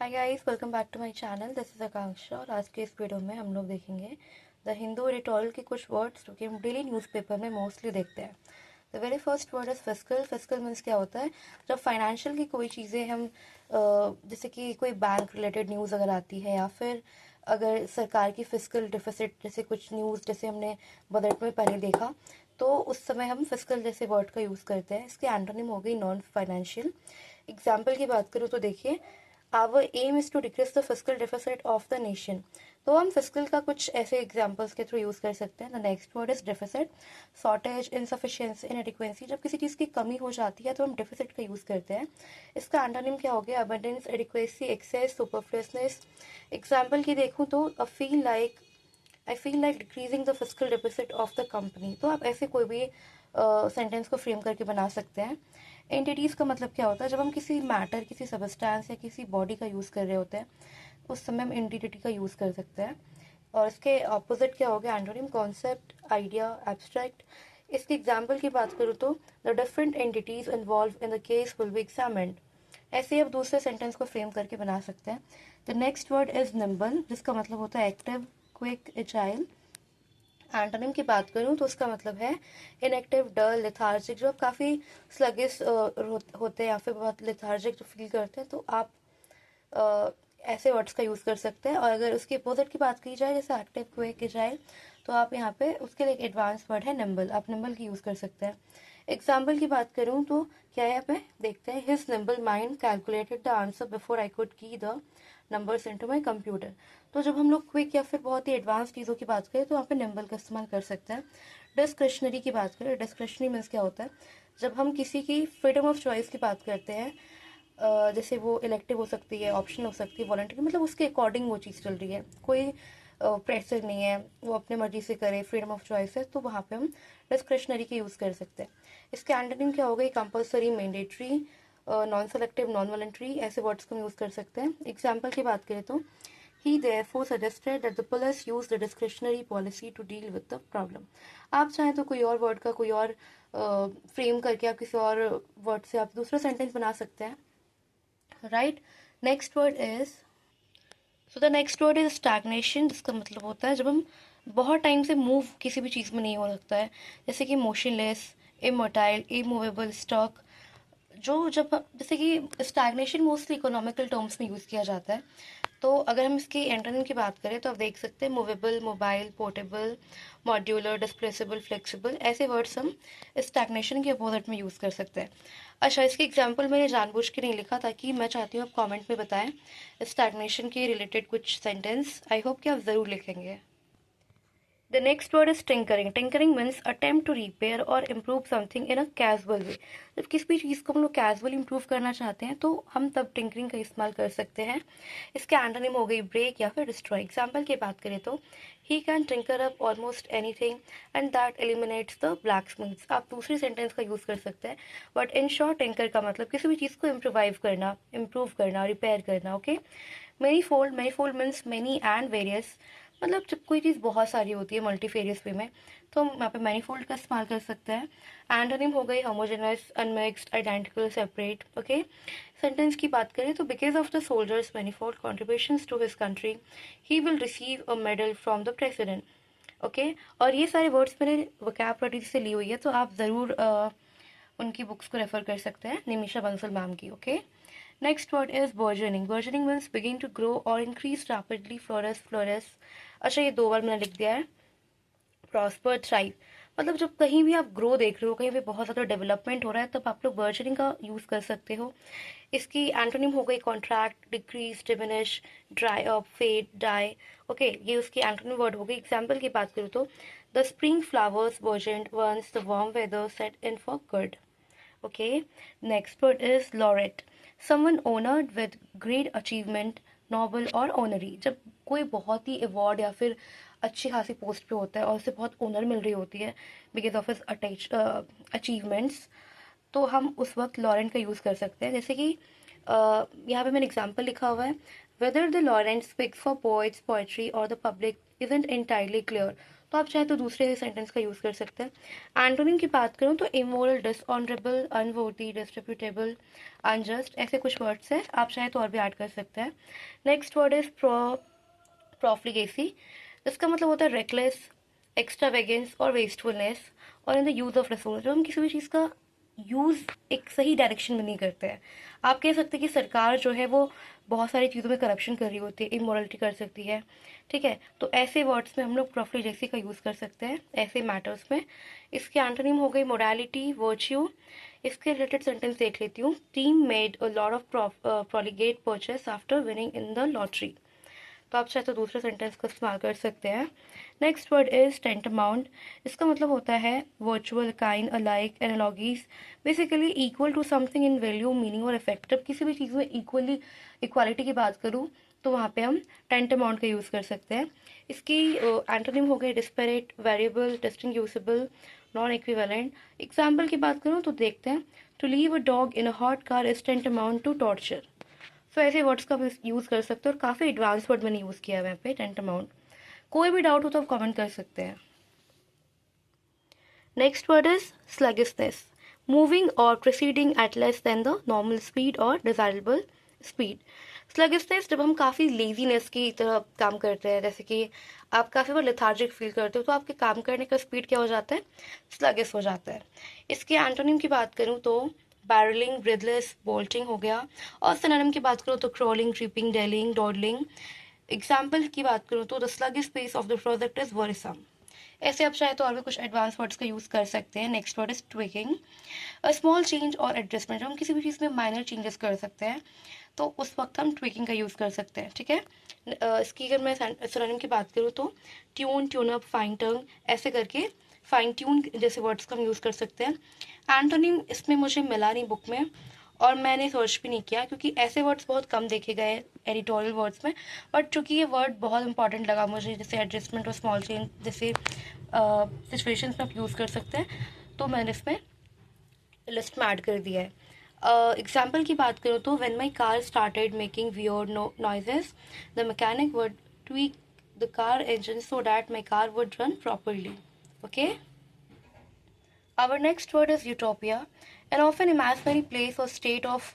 Hi guys, welcome back to my channel. This is Akanksha और आज के इस वीडियो में हम लोग देखेंगे द हिंदू एडिटोरियल के कुछ वर्ड्स जो कि हम डेली न्यूज़पेपर में मोस्टली देखते हैं। The very first word is fiscal. Fiscal means क्या होता है? जब फाइनेंशियल की कोई चीज़ें हम जैसे कि कोई बैंक रिलेटेड न्यूज़ अगर आती है या फिर अगर सरकार की फिस्कल डिफिसिट जैसे कुछ न्यूज़ जैसे हमने बजट में पहले देखा, तो उस समय हम फिस्कल जैसे वर्ड का यूज़ करते हैं। इसके एंटोनिम हो गई नॉन फाइनेंशियल। एग्जाम्पल की बात करूँ तो देखिए, our aim is to decrease the physical deficit of the nation. तो हम फिजिकल का कुछ ऐसे एग्जाम्पल्स के थ्रू यूज़ कर सकते हैं। The next word is deficit. Shortage, insufficiency, inadequacy. जब किसी चीज़ की कमी हो जाती है तो हम डिफिसिट का यूज़ करते हैं। इसका एंटोनिम क्या हो गया? Abundance, adequacy, excess, superfluousness. Example की देखूँ तो I feel like decreasing the physical deficit of the company. तो आप ऐसे कोई भी सेंटेंस को फ्रेम करके बना सकते हैं। एंटिटीज़ का मतलब क्या होता है? जब हम किसी मैटर, किसी सबस्टेंस या किसी बॉडी का यूज़ कर रहे होते हैं उस समय हम एंटिटी का यूज़ कर सकते हैं। और इसके ऑपोजिट क्या हो गया? Antonym concept, idea, abstract. इसके एग्जाम्पल की बात करूँ तो the different entities involve in the case will be examined. ऐसे ही आप दूसरे सेंटेंस को फ्रेम करके बना सकते हैं। The next word is nimble, जिसका मतलब होता है एक्टिव, क्विक, एजाइल। एंटोनिम की बात करूँ तो उसका मतलब है इनएक्टिव, डल, लेथार्जिक। जो आप काफ़ी स्लगिश होते हैं या फिर बहुत लेथार्जिक जो फील करते हैं, तो आप ऐसे वर्ड्स का यूज़ कर सकते हैं। और अगर उसके अपोजिट की बात की जाए जैसे एक्टिव, क्विक, एजाइल, तो आप यहाँ पे उसके लिए एक एडवांस वर्ड है निम्बल। आप निम्बल की यूज़ कर सकते हैं। एग्जाम्पल की बात करूँ तो क्या है? यहाँ पे देखते हैं, his nimble mind calculated the answer before I could key the numbers into my computer. तो जब हम लोग क्विक या फिर बहुत ही एडवांस चीज़ों की बात करें तो वहाँ पे निम्बल का इस्तेमाल कर सकते हैं। डिस्क्रिशनरी की बात करें, डिस्क्रिशनरी मीन्स क्या होता है? जब हम किसी की फ्रीडम ऑफ चॉइस की बात करते हैं, जैसे वो इलेक्टिव हो सकती है, ऑप्शन हो सकती है, वॉलंटरी, मतलब उसके अकॉर्डिंग वो चीज़ चल रही है, कोई प्रेशर नहीं है, वो अपने मर्जी से करे, फ्रीडम ऑफ चॉइस है, तो वहाँ पे हम डिस्क्रिशनरी के यूज़ कर सकते हैं। इसके एंटोनिम क्या हो गई? Compulsory, mandatory, non selective, non voluntary. ऐसे वर्ड्स को हम यूज़ कर सकते हैं। एग्जाम्पल की बात करें तो ही therefore suggested that the police use the discretionary policy to deal with the problem। आप चाहें तो कोई और वर्ड का कोई और फ्रेम करके आप किसी और वर्ड से आप दूसरा सेंटेंस बना सकते हैं, right? Next word is the next word is stagnation, जिसका मतलब होता है जब हम बहुत टाइम से मूव किसी भी चीज़ में नहीं हो सकता है, जैसे कि मोशनलेस, इमोटाइल, इमूवेबल, स्टॉक। जो जब जैसे कि स्टैग्नेशन मोस्टली इकोनॉमिकल टर्म्स में यूज़ किया जाता है। तो अगर हम इसकी एंटोनिम की बात करें तो आप देख सकते हैं movable, mobile, portable, modular, displaceable, flexible. ऐसे वर्ड्स हम स्टैग्नेशन के अपोजिट में यूज़ कर सकते हैं। अच्छा, इसकी एग्जांपल मैंने जानबूझ के नहीं लिखा ताकि मैं चाहती हूँ आप कमेंट में बताएं स्टैग्नेशन के रिलेटेड कुछ सेंटेंस। आई होप कि आप ज़रूर लिखेंगे। The next word is tinkering. Tinkering means attempt to repair or improve something in a casual way. जब किसी भी चीज़ को हम लोग कैजुअल इम्प्रूव करना चाहते हैं तो हम तब टिंकरिंग का इस्तेमाल कर सकते हैं। इसके एंटोनिम हो गई ब्रेक या फिर डिस्ट्रॉय। एग्जाम्पल की बात करें तो he can tinker up almost anything and that eliminates the black Smiths. आप दूसरी सेंटेंस का यूज़ कर सकते हैं, बट इन शॉर्ट टिंकर का मतलब किसी भी चीज़ को इम्प्रोवाइव करना, इम्प्रूव करना, रिपेयर करना। Okay, many fold means many and various. मतलब जब कोई चीज़ बहुत सारी होती है मल्टीफेरियस वे में, तो हम यहाँ पे मैनीफोल्ड का इस्तेमाल कर सकते हैं। एंटोनिम हो गई homogeneous, unmixed, identical, separate. Okay, sentence की बात करें तो because of the soldiers manifold contributions to his country he will receive a medal from the president. Okay, और ये सारे वर्ड्स मैंने वोकैबुलरी से ली हुई है, तो आप ज़रूर उनकी बुक्स को रेफर कर सकते हैं, निमिषा बंसल मैम की। Okay, next word is burgeoning. Burgeoning means begin to grow और इंक्रीज रैपिडली, फ्लोरस। अच्छा, ये दो बार मैंने लिख दिया है। प्रॉस्पर, थ्राइव, मतलब जब कहीं भी आप ग्रो देख रहे हो, कहीं भी बहुत ज़्यादा डेवलपमेंट हो रहा है, तब आप लोग बर्जनिंग का यूज़ कर सकते हो। इसकी एंटोनिम हो गई contract, decrease, diminish, dry up, fade, die. Okay, ये उसकी एंटोनिम वर्ड हो गई। एग्जाम्पल की बात करूँ तो the spring flowers burgeoned once the warm weather set in for good. Okay, next word is laureate. Someone honored with great achievement, noble और honorary. जब कोई बहुत ही अवार्ड या फिर अच्छी खासी पोस्ट पे होता है और उसे बहुत ऑनर मिल रही होती है बिकॉज ऑफ हिज अचीवमेंट्स, तो हम उस वक्त लॉरेंट का यूज़ कर सकते हैं। जैसे कि यहाँ पे मैंने एग्जाम्पल लिखा हुआ है, whether the laureate speaks for poets poetry और the public isn't entirely clear. तो आप चाहे तो दूसरे सेंटेंस का यूज़ कर सकते हैं। एंटोनिम की बात करूँ तो इमोरल, डिसऑनरेबल, अनवोर्दी, डिसरेप्यूटेबल, अनजस्ट, ऐसे कुछ वर्ड्स हैं, आप चाहे तो और भी ऐड कर सकते हैं। Next word is profligacy. इसका मतलब होता है रेकलेस, एक्स्ट्रावेगेंस और वेस्टफुलनेस और in the use of resource. जब हम किसी भी चीज़ का यूज़ एक सही डायरेक्शन में नहीं करते हैं, आप कह सकते हैं कि सरकार जो है वो बहुत सारी चीज़ों में करप्शन कर रही होती है, इमोरलिटी कर सकती है, ठीक है। तो ऐसे वर्ड्स में हम लोग प्रॉफ्लिगेसी का यूज़ कर सकते हैं ऐसे मैटर्स में। इसके एंटोनिम हो गई मोरालिटी, वर्च्यू। इसके रिलेटेड सेंटेंस देख लेती हूँ। Team made a lot of profligate purchase after winning in the lottery. तो आप चाहे तो दूसरे सेंटेंस का इस्तेमाल कर सकते हैं। Next word is tantamount. इसका मतलब होता है virtual, kind, alike, analogies, basically equal to something in value, meaning और इफेक्ट। जब किसी भी चीज़ में इक्वालिटी की बात करूँ तो वहाँ पे हम टेंटमाउंट का यूज़ कर सकते हैं। इसकी एंटोनिम हो गए disparate, variable, distinguishable, non equivalent. Example की बात करूँ तो देखते हैं, to leave a dog in a hot car is tantamount to torture. So ऐसे वर्ड्स का यूज़ कर सकते हो और काफ़ी एडवांस वर्ड मैंने यूज़ किया है यहाँ पे टेंटमाउंट। कोई भी डाउट हो तो आप कमेंट कर सकते हैं। Next word is sluggishness, moving और proceeding at less than the normal speed और डिजायरेबल स्पीड। स्लगिशनेस जब हम काफ़ी लेजीनेस की तरह काम करते हैं, जैसे कि आप काफ़ी बार लेथार्जिक फील करते हो, तो आपके काम करने का स्पीड क्या हो जाता है, स्लगिश हो जाता है। इसके एंटोनिम की बात करूँ तो बैरलिंग, ब्रेथलेस, बोल्टिंग हो गया। और सिनोनिम की बात करूँ तो crawling, tripping, dallying, dawdling. Example की बात करूँ तो the sluggish pace of the project is wearisome. ऐसे आप चाहे तो और भी कुछ एडवांस वर्ड्स का यूज़ कर सकते हैं। Next word is tweaking, a small change और एडजस्टमेंट। हम किसी भी चीज़ में माइनर चेंजेस कर सकते हैं, तो उस वक्त हम ट्विकिंग का यूज़ कर सकते हैं, ठीक है। इसकी अगर मैं सिनोनिम की बात करूँ तो tune, tune up, fine turn, ऐसे करके फाइन ट्यून जैसे वर्ड्स का हम यूज़ कर सकते हैं। एंटोनिम इसमें मुझे मिला नहीं बुक में और मैंने सर्च भी नहीं किया, क्योंकि ऐसे वर्ड्स बहुत कम देखे गए एडिटोरियल वर्ड्स में। बट चूंकि ये वर्ड बहुत इंपॉर्टेंट लगा मुझे, जैसे एडजस्टमेंट और स्मॉल चेंज जैसे सिचुएशंस में आप यूज़ कर सकते हैं, तो मैंने इसमें लिस्ट में ऐड कर दिया है। एग्जाम्पल की बात करूँ तो when my car started making weird noises, the mechanic would tweak the car engine so that my car would run properly. Okay? Our next word is utopia, an often imaginary place or state of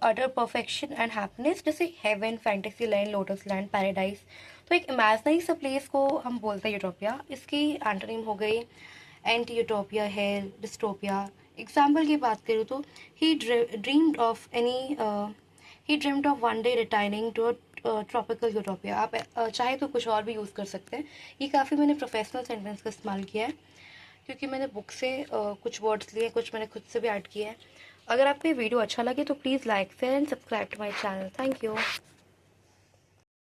utter perfection and happiness, जैसे heaven, fantasy land, lotus land, paradise। तो एक imaginary सा place को हम बोलते हैं utopia. इसकी antonym हो गई anti utopia, hell, dystopia. Example की बात करूँ तो he dreamed of one day retiring to tropical utopia. आप चाहे तो कुछ और भी यूज़ कर सकते हैं। ये काफ़ी मैंने प्रोफेशनल सेंटेंस का इस्तेमाल किया है, क्योंकि मैंने बुक से कुछ वर्ड्स लिए, कुछ मैंने खुद से भी ऐड किया है। अगर आपको ये वीडियो अच्छा लगे तो please like, share and subscribe to my channel. Thank you.